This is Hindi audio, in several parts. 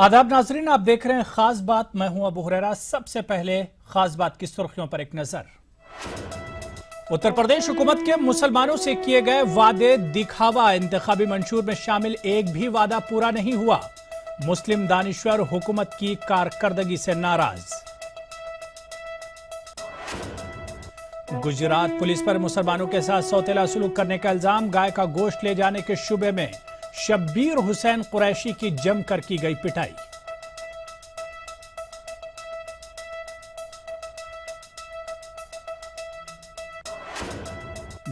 आदाब नाजरीन, आप देख रहे हैं खास बात। मैं हूं अबू हुरैरा। सबसे पहले खास बात की सुर्खियों पर एक नजर। उत्तर प्रदेश हुकूमत के मुसलमानों से किए गए वादे दिखावा। इंतखाबी मंशूर में शामिल एक भी वादा पूरा नहीं हुआ। मुस्लिम दानिश्वर हुकूमत की कारकर्दगी से नाराज। गुजरात पुलिस पर मुसलमानों के साथ सौतेला सलूक करने का इल्जाम। गाय का गोश्त ले जाने के शुबे में शब्बीर हुसैन कुरैशी की जमकर की गई पिटाई।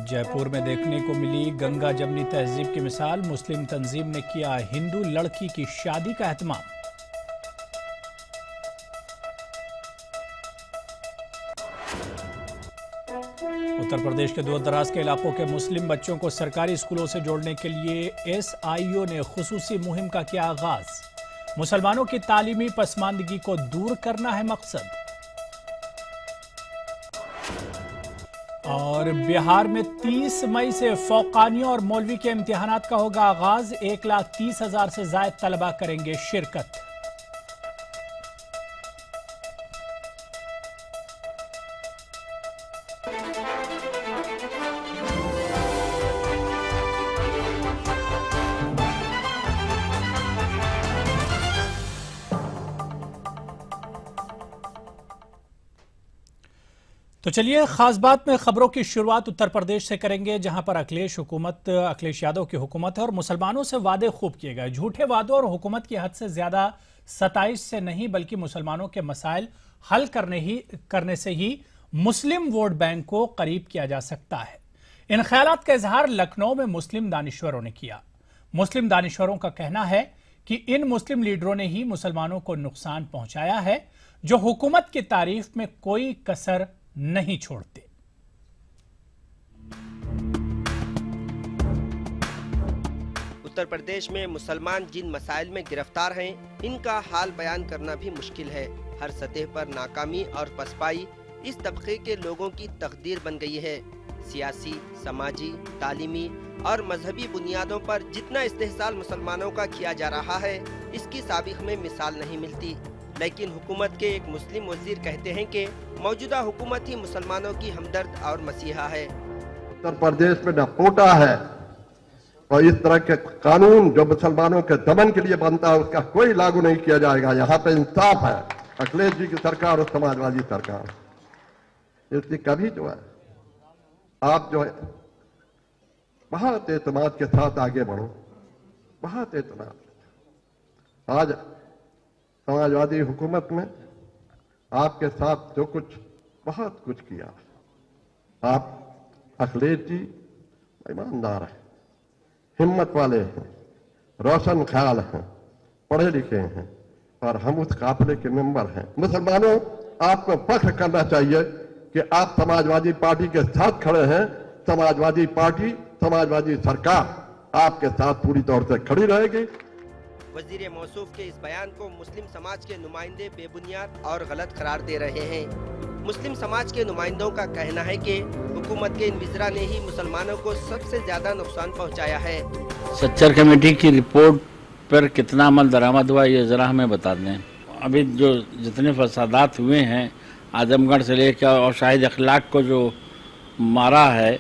जयपुर में देखने को मिली गंगा जमनी तहजीब की मिसाल। मुस्लिम तंजीम ने किया हिंदू लड़की की शादी का एहतमाम। उत्तर प्रदेश के दूर दराज के इलाकों के मुस्लिम बच्चों को सरकारी स्कूलों से जोड़ने के लिए SIO ने खुसूसी मुहिम का किया आगाज। मुसलमानों की तालीमी पसमानदगी को दूर करना है मकसद। और बिहार में 30 मई से फौकानियों और मौलवी के इम्तिहानात का होगा आगाज। 1,30,000 से ज्यादा तलबा करेंगे शिरकत। तो चलिए खास बात में खबरों की शुरुआत उत्तर प्रदेश से करेंगे, जहां पर अखिलेश यादव की हुकूमत है और मुसलमानों से वादे खूब किए गए। झूठे वादों और हुकूमत की हद से ज्यादा सताइश से नहीं, बल्कि मुसलमानों के मसाइल हल करने से ही मुस्लिम वोट बैंक को करीब किया जा सकता है। इन ख्यालात का इजहार लखनऊ में मुस्लिम दानिश्वरों ने किया। मुस्लिम दानिश्वरों का कहना है कि इन मुस्लिम लीडरों ने ही मुसलमानों को नुकसान पहुंचाया है, जो हुकूमत की तारीफ में कोई कसर नहीं छोड़ते। उत्तर प्रदेश में मुसलमान जिन मसाइल में गिरफ्तार हैं, इनका हाल बयान करना भी मुश्किल है। हर सतह पर नाकामी और पसपाई इस तबके के लोगों की तकदीर बन गई है। सियासी, समाजी, तालीमी और मजहबी बुनियादों पर जितना इस्तेहसाल मुसलमानों का किया जा रहा है, इसकी साबिक़ में मिसाल नहीं मिलती। लेकिन हुकूमत के एक मुस्लिम वजीर कहते हैं कि मौजूदा हुकूमत ही मुसलमानों की हमदर्द और मसीहा है। उत्तर प्रदेश में न कोटा है और इस तरह के कानून जो मुसलमानों के दमन के लिए बनता है, उसका कोई लागू नहीं किया जाएगा। यहाँ पे इंसाफ है। अखिलेश जी की सरकार और समाजवादी सरकार, इसलिए कभी जो है आप जो है बहुत एतमाद के साथ आगे बढ़ो, बहुत एतमाद। आज समाजवादी हुकूमत में आपके साथ जो कुछ बहुत कुछ किया, आप अखिलेश जी ईमानदार हैं, हिम्मत वाले हैं, रोशन ख्याल हैं, पढ़े लिखे हैं और हम उस काफिले के मेंबर हैं। मुसलमानों, आपको फख्र करना चाहिए कि आप समाजवादी पार्टी के साथ खड़े हैं। समाजवादी पार्टी, समाजवादी सरकार आपके साथ पूरी तौर से खड़ी रहेगी। वजीर मौसूफ के इस बयान को मुस्लिम समाज के नुमाइंदे बेबुनियाद और गलत करार दे रहे हैं। मुस्लिम समाज के नुमाइंदों का कहना है कि हुकूमत के इन विज़रा ने ही मुसलमानों को सबसे ज्यादा नुकसान पहुंचाया है। सच्चर कमेटी की रिपोर्ट पर कितना अमल दरामद हुआ, ये जरा हमें बता दें। अभी जो जितने फसादात हुए हैं, आजमगढ़ से लेकर और शाहिद अखलाक को जो मारा है,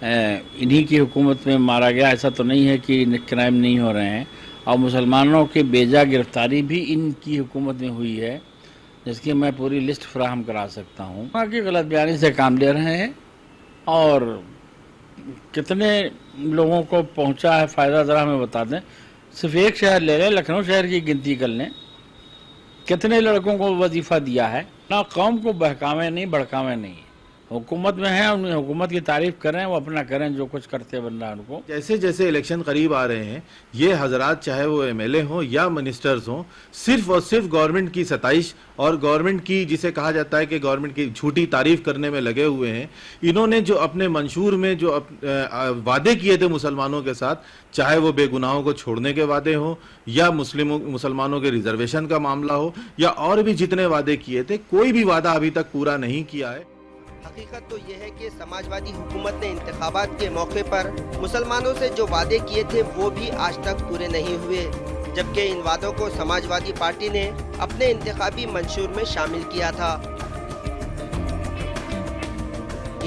इन्हीं की हुकूमत में मारा गया। ऐसा तो नहीं है कि क्राइम नहीं हो रहे हैं। और मुसलमानों की बेजा गिरफ्तारी भी इनकी हुकूमत में हुई है, जिसकी मैं पूरी लिस्ट फराहम करा सकता हूँ। वहाँ की गलत बयानी से काम ले रहे हैं और कितने लोगों को पहुँचा है फ़ायदा, ज़रा हमें बता दें। सिर्फ एक शहर ले लें, लखनऊ शहर की गिनती कर लें, कितने लड़कों को वजीफ़ा दिया है। ना कौम को बहकावे नहीं, भड़कावे नहीं। हुकूमत में है, उन्हें हुकूमत की तारीफ करें, वो अपना करें जो कुछ करते बन रहा है उनको। जैसे जैसे इलेक्शन करीब आ रहे हैं, ये हजरात चाहे वो MLA हों या मिनिस्टर्स हों, सिर्फ और सिर्फ गवर्नमेंट की सताइश और गवर्नमेंट की, जिसे कहा जाता है कि गवर्नमेंट की झूठी तारीफ करने में लगे हुए हैं। इन्होंने जो अपने मंशूर में जो वादे किए थे मुसलमानों के साथ, चाहे वो बेगुनाहों को छोड़ने के वादे हों या मुसलमानों के रिजर्वेशन का मामला हो या और भी जितने वादे किए थे, कोई भी वादा अभी तक पूरा नहीं किया है। हकीकत तो यह है कि समाजवादी हुकूमत ने इंतखाबात के मौके पर मुसलमानों से जो वादे किए थे, वो भी आज तक पूरे नहीं हुए। जबकि इन वादों को समाजवादी पार्टी ने अपने इंतखाबी मंशूर में शामिल किया था।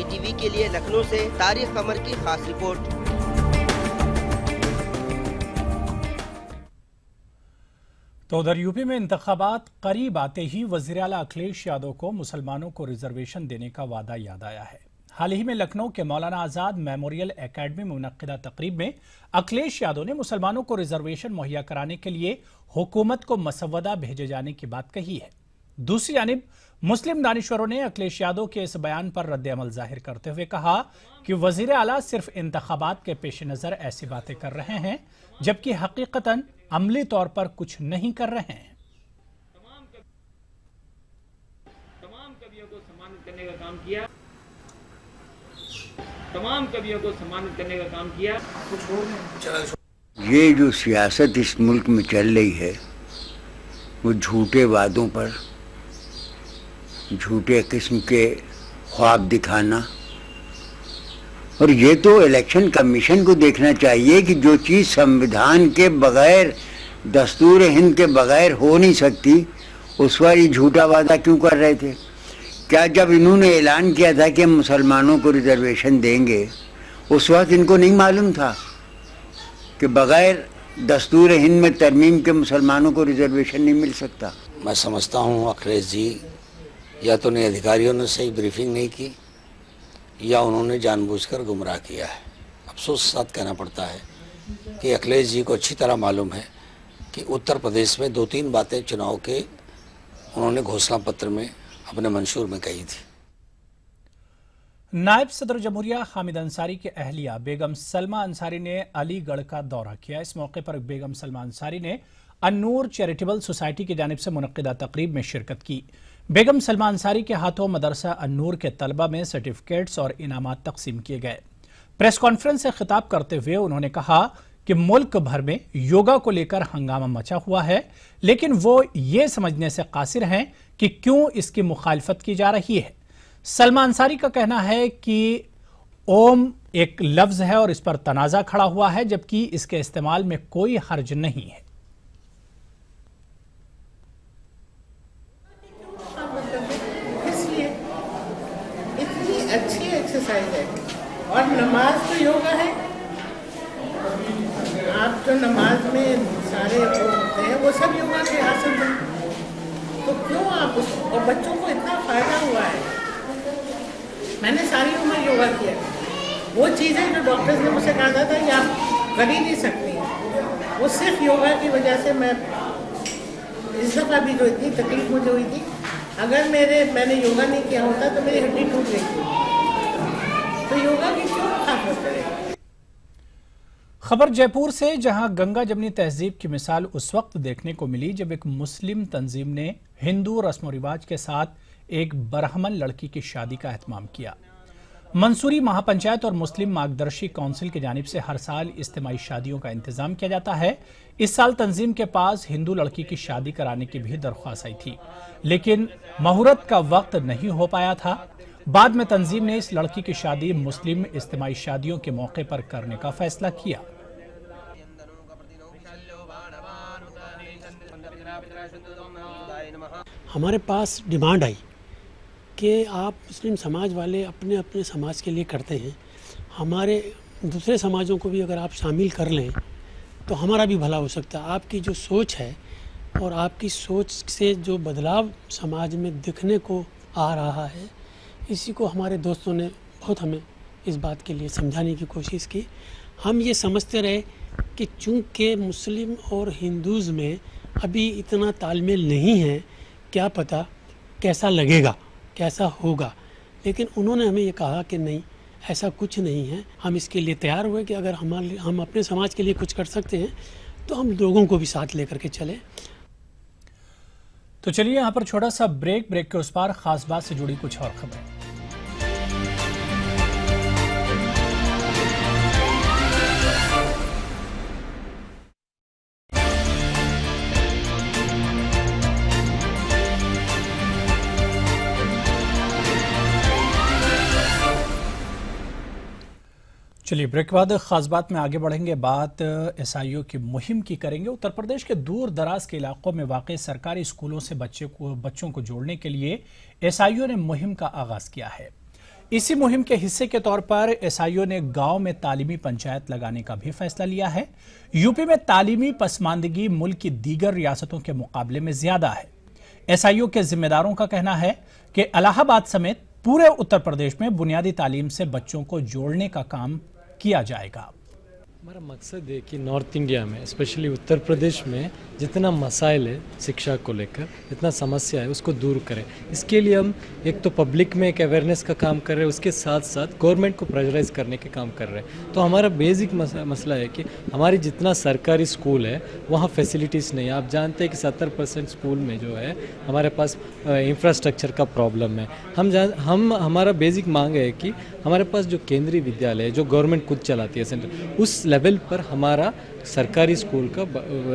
ईटीवी के लिए लखनऊ से तारिक कमर की खास रिपोर्ट। तो उधर यूपी में इंतखाबात करीब आते ही वजीर आला अखिलेश यादव को मुसलमानों को रिजर्वेशन देने का वादा याद आया है। हाल ही में लखनऊ के मौलाना आजाद मेमोरियल एकेडमी में मुनक्किदा तकरीब में अखिलेश यादव ने मुसलमानों को रिजर्वेशन मुहैया कराने के लिए हुकूमत को मसवदा भेजे जाने की बात कही है। दूसरी जानिब मुस्लिम दानिश्वरों ने अखिलेश यादव के इस बयान पर रद्द-ए-अमल जाहिर करते हुए कहा कि वजीर आला सिर्फ इंतखाबात के पेश नजर ऐसी बातें कर रहे हैं, जबकि हकीकतन अमली तौर पर कुछ नहीं कर रहे हैं। तमाम कवियों को सम्मानित करने का काम किया, तमाम कवियों को सम्मानित करने का काम किया। ये जो सियासत इस मुल्क में चल रही है वो झूठे वादों पर, झूठे किस्म के ख्वाब दिखाना, और ये तो इलेक्शन कमीशन को देखना चाहिए कि जो चीज़ संविधान के बगैर, दस्तूर हिंद के बगैर हो नहीं सकती, उस पर ये झूठा वादा क्यों कर रहे थे। क्या जब इन्होंने ऐलान किया था कि हम मुसलमानों को रिजर्वेशन देंगे, उस वक्त इनको नहीं मालूम था कि बगैर दस्तूर हिंद में तरमीम के मुसलमानों को रिजर्वेशन नहीं मिल सकता। मैं समझता हूँ अखिलेश जी या तो नए अधिकारियों ने सही ब्रीफिंग नहीं की या उन्होंने जानबूझकर गुमराह किया है। अफसोस के साथ कहना पड़ता है कि अखिलेश जी को अच्छी तरह मालूम है कि उत्तर प्रदेश में 2-3 बातें चुनाव के उन्होंने घोषणा पत्र में अपने मंशूर में कही थी। नायब सदर जमहूरिया हामिद अंसारी के अहलिया बेगम सलमा अंसारी ने अलीगढ़ का दौरा किया। इस मौके पर बेगम सलमा अंसारी ने अन्नूर चैरिटेबल सोसाइटी की जानिब से मुनक्किदा तकरीब में शिरकत की। बेगम सलमा अंसारी के हाथों मदरसा अन्नूर के तलबा में सर्टिफिकेट्स और इनामात तकसीम किए गए। प्रेस कॉन्फ्रेंस से खिताब करते हुए उन्होंने कहा कि मुल्क भर में योगा को लेकर हंगामा मचा हुआ है, लेकिन वो ये समझने से कासिर हैं कि क्यों इसकी मुखालफत की जा रही है। सलमा अंसारी का कहना है कि ओम एक लफ्ज है और इस पर तनाजा खड़ा हुआ है, जबकि इसके इस्तेमाल में कोई हर्ज नहीं है। इसलिए इतनी अच्छी एक्सरसाइज है और नमाज तो योगा है। आप जो नमाज में सारे वो होते हैं वो सब योगा के आसन हैं, तो क्यों आप उसको, और बच्चों को इतना फायदा हुआ है। मैंने सारी उम्र योगा किया, वो चीज़ें जो डॉक्टर्स ने मुझसे कहा था कि आप कर ही नहीं सकती, वो सिर्फ योगा की वजह से मैं इस दफ़ा भी जो इतनी तकलीफ मुझे हुई थी, अगर मैंने योगा नहीं किया होता तो मेरी हड्डी टूट गई थी। तो योगा की क्यों खासियत करें। खबर जयपुर से, जहां गंगा जमनी तहजीब की मिसाल उस वक्त देखने को मिली जब एक मुस्लिम तंजीम ने हिंदू रस्म व रिवाज के साथ एक बरहमन लड़की की शादी का एहतमाम किया। मंसूरी महापंचायत और मुस्लिम मार्गदर्शी काउंसिल की जानिब से हर साल इज्तिमाई शादियों का इंतजाम किया जाता है। इस साल तंजीम के पास हिंदू लड़की की शादी कराने की भी दरख्वास्त आई थी, लेकिन मुहूर्त का वक्त नहीं हो पाया था। बाद में तंजीम ने इस लड़की की शादी मुस्लिम इज्तिमाई शादियों के मौके पर करने का फैसला किया। हमारे पास डिमांड आई कि आप मुस्लिम समाज वाले अपने अपने समाज के लिए करते हैं, हमारे दूसरे समाजों को भी अगर आप शामिल कर लें तो हमारा भी भला हो सकता है। आपकी जो सोच है और आपकी सोच से जो बदलाव समाज में दिखने को आ रहा है, इसी को हमारे दोस्तों ने बहुत हमें इस बात के लिए समझाने की कोशिश की। हम ये समझते रहे कि चूँकि मुस्लिम और हिंदूज़ में अभी इतना तालमेल नहीं है, क्या पता कैसा लगेगा, कैसा होगा, लेकिन उन्होंने हमें ये कहा कि नहीं, ऐसा कुछ नहीं है। हम इसके लिए तैयार हुए कि अगर हम अपने समाज के लिए कुछ कर सकते हैं तो हम लोगों को भी साथ लेकर के चले। तो चलिए यहाँ पर छोटा सा ब्रेक के उस पार खास बात से जुड़ी कुछ और खबरें। चलिए ब्रेक के बाद खास बात में आगे बढ़ेंगे। बात एसआईओ की मुहिम की करेंगे। उत्तर प्रदेश के दूर दराज के इलाकों में वाक़ सरकारी स्कूलों से बच्चों को जोड़ने के लिए एसआईओ ने मुहिम का आगाज किया है। इसी मुहिम के हिस्से के तौर पर एसआईओ ने गांव में तालीमी पंचायत लगाने का भी फैसला लिया है। यूपी में तालीमी पसमानदगी मुल्क की दीगर रियासतों के मुकाबले में ज्यादा है। एसआईओ के जिम्मेदारों का कहना है कि इलाहाबाद समेत पूरे उत्तर प्रदेश में बुनियादी तालीम से बच्चों को जोड़ने का काम किया जाएगा। हमारा मकसद है कि नॉर्थ इंडिया में स्पेशली उत्तर प्रदेश में जितना मसाइल है शिक्षा को लेकर, जितना समस्या है उसको दूर करें। इसके लिए हम एक तो पब्लिक में एक अवेयरनेस का काम कर रहे हैं, उसके साथ साथ गवर्नमेंट को प्रेशराइज करने के काम कर रहे हैं। तो हमारा बेसिक मसला है कि हमारी जितना सरकारी स्कूल है वहाँ फैसिलिटीज़ नहीं है। आप जानते हैं कि 70% स्कूल में जो है हमारे पास इंफ्रास्ट्रक्चर का प्रॉब्लम है। हमारा बेसिक मांग है कि हमारे पास जो केंद्रीय विद्यालय है जो गवर्नमेंट खुद चलाती है सेंटर, उस लेवल पर हमारा सरकारी स्कूल का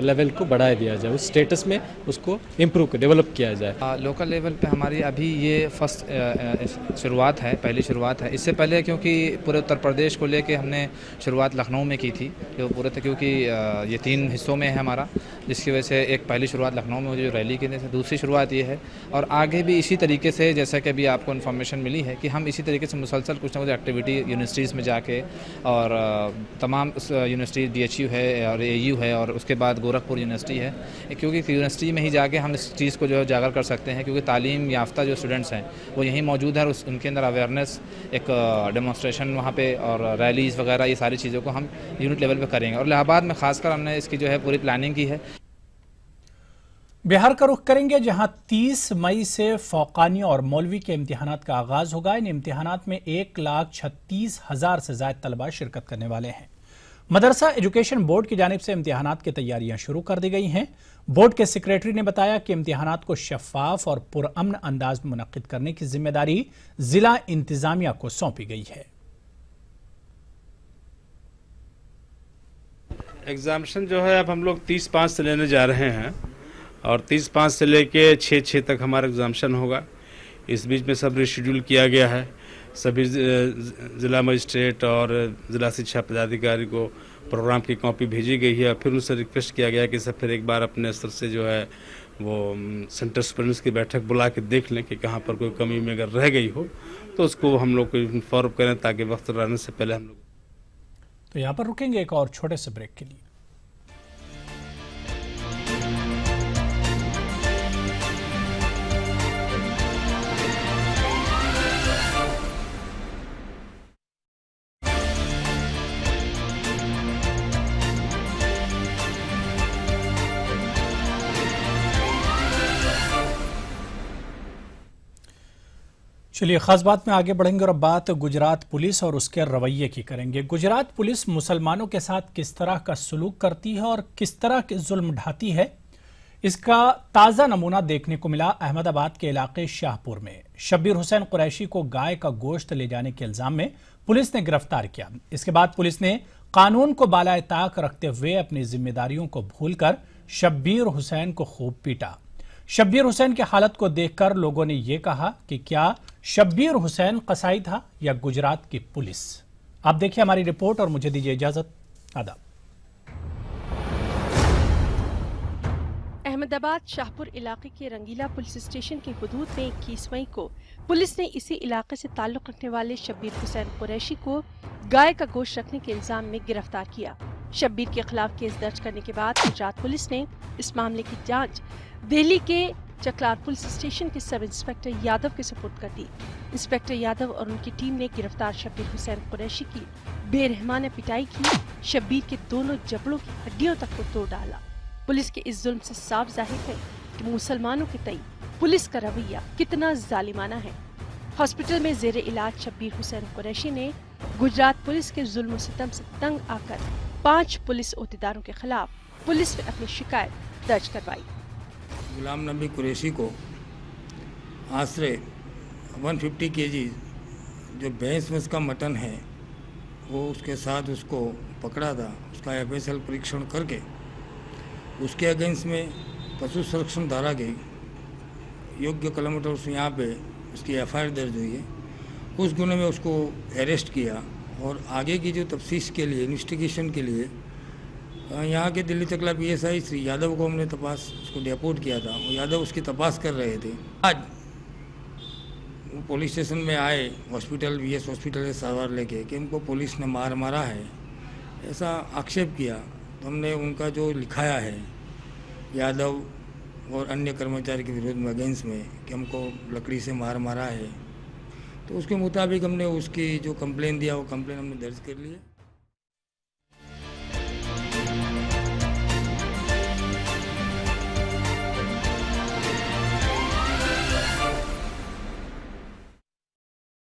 लेवल को बढ़ाया दिया जाए, उस स्टेटस में उसको इम्प्रूव डेवलप किया जाए। लोकल लेवल पे हमारी अभी ये फर्स्ट शुरुआत है, पहली शुरुआत है। इससे पहले क्योंकि पूरे उत्तर प्रदेश को लेके हमने शुरुआत लखनऊ में की थी, जो पूरे थे क्योंकि ये 3 हिस्सों में है हमारा, जिसकी वजह से एक पहली शुरुआत लखनऊ में हुई जो रैली की थी, दूसरी शुरुआत ये है। और आगे भी इसी तरीके से, जैसा कि अभी आपको इन्फॉर्मेशन मिली है कि हम इसी तरीके से मुसलसल कुछ ना कुछ एक्टिविटी यूनिवर्सिटीज़ में जाके, और तमाम यूनिवर्सिटी DHU है और AU है और उसके बाद गोरखपुर यूनिवर्सिटी है, क्योंकि यूनिवर्सिटी में ही जाके हम इस चीज़ को जो है उजागर कर सकते हैं। क्योंकि तालीम याफ्ता जो स्टूडेंट्स हैं वो यहीं मौजूद है और उनके अंदर अवेयरनेस, एक डेमोन्स्ट्रेशन वहाँ पे और रैलीज़ वगैरह, ये सारी चीज़ों को हम यूनिट लेवल पे करेंगे। और इलाहाबाद में खासकर हमने इसकी जो है पूरी प्लानिंग की है। बिहार का रुख करेंगे, जहां 30 मई से फौकानी और मौलवी के इम्तिहानात का आगाज होगा। इन इम्तिहानात में 1,36,000 से ज्यादा तलबा शिरकत करने वाले हैं। मदरसा एजुकेशन बोर्ड की जानिब से इम्तिहानात की तैयारियां शुरू कर दी गई हैं। बोर्ड के सेक्रेटरी ने बताया कि इम्तिहानात को शफाफ और पुरअमन अंदाज में मुनक्किद करने की जिम्मेदारी जिला इंतजामिया को सौंपी गई है। एग्जामिनेशन जो है अब हम लोग 30/5 से लेने जा रहे हैं और 30/5 से लेके 6/6 तक हमारा एग्जामिनेशन होगा। इस बीच में सब रिशेड्यूल किया गया है। सभी ज़िला मजिस्ट्रेट और ज़िला शिक्षा पदाधिकारी को प्रोग्राम की कॉपी भेजी गई है। फिर उनसे रिक्वेस्ट किया गया कि सब फिर एक बार अपने स्तर से जो है वो सेंटर सुपरिटेंडेंट्स की बैठक बुला के देख लें कि कहाँ पर कोई कमी में अगर रह गई हो तो उसको हम लोग को इन्फॉर्म करें, ताकि वक्त रहने से पहले हम लोग। तो यहाँ पर रुकेंगे एक और छोटे से ब्रेक के लिए। चलिए खास बात में आगे बढ़ेंगे और अब बात गुजरात पुलिस और उसके रवैये की करेंगे। गुजरात पुलिस मुसलमानों के साथ किस तरह का सलूक करती है और किस तरह के जुल्म ढाती है, इसका ताज़ा नमूना देखने को मिला अहमदाबाद के इलाके शाहपुर में। शब्बीर हुसैन कुरैशी को गाय का गोश्त ले जाने के इल्जाम में पुलिस ने गिरफ्तार किया। इसके बाद पुलिस ने कानून को बालाए ताक रखते हुए अपनी जिम्मेदारियों को भूलकर शब्बीर हुसैन को खूब पीटा। शब्बीर हुसैन की हालत को देखकर लोगों ने यह कहा कि क्या शब्बीर हुसैन कसाई था या गुजरात की पुलिस। आप देखिए हमारी रिपोर्ट और मुझे दीजिए इजाजत। आदाब। अहमदाबाद शाहपुर इलाके के रंगीला पुलिस स्टेशन के हुदूद में 21 मई को पुलिस ने इसी इलाके से ताल्लुक रखने वाले शब्बीर हुसैन कुरैशी को गाय का गोश्त रखने के इल्जाम में गिरफ्तार किया। शब्बीर के खिलाफ केस दर्ज करने के बाद गुजरात पुलिस ने इस मामले की जांच दिल्ली के चकलार पुलिस स्टेशन के सब इंस्पेक्टर यादव के सुपुर्द कर दी। इंस्पेक्टर यादव और उनकी टीम ने गिरफ्तार शब्बीर हुसैन कुरैशी की बेरहमाना पिटाई की। शब्बीर के दोनों जबड़ों की हड्डियों तक को तोड़ डाला। पुलिस के इस जुल्म से साफ जाहिर है कि मुसलमानों के तई पुलिस का रवैया कितना जालिमाना है। हॉस्पिटल में जेर इलाज शब्बीर हुसैन कुरैशी ने गुजरात पुलिस के जुल्म सितम से तंग आकर 5 पुलिस ओहदेदारों के खिलाफ पुलिस में अपनी शिकायत दर्ज करवाई। गुलाम नबी कुरैशी को आश्रय 150 kg जो भैंस में का मटन है वो उसके साथ उसको पकड़ा था। उसका FSL परीक्षण करके उसके अगेंस्ट में पशु संरक्षण धारा की योग्य किलोमीटर यहाँ पे उसकी FIR दर्ज हुई है। उस गुने में उसको अरेस्ट किया और आगे की जो तफ्तीश के लिए, इन्वेस्टिगेशन के लिए यहाँ के दिल्ली चकला PSI श्री यादव को हमने उसको डिपोर्ट किया था। वो यादव उसकी तपास कर रहे थे। आज वो पुलिस स्टेशन में आए, हॉस्पिटल VS हॉस्पिटल से सारवार लेके, कि उनको पुलिस ने मारा है, ऐसा आक्षेप किया। तो हमने उनका जो लिखाया है यादव और अन्य कर्मचारी के विरोध में, अगेंस्ट में, कि हमको लकड़ी से मारा है, तो उसके मुताबिक हमने उसकी जो कंप्लेन दिया वो कंप्लेन हमने दर्ज कर ली है।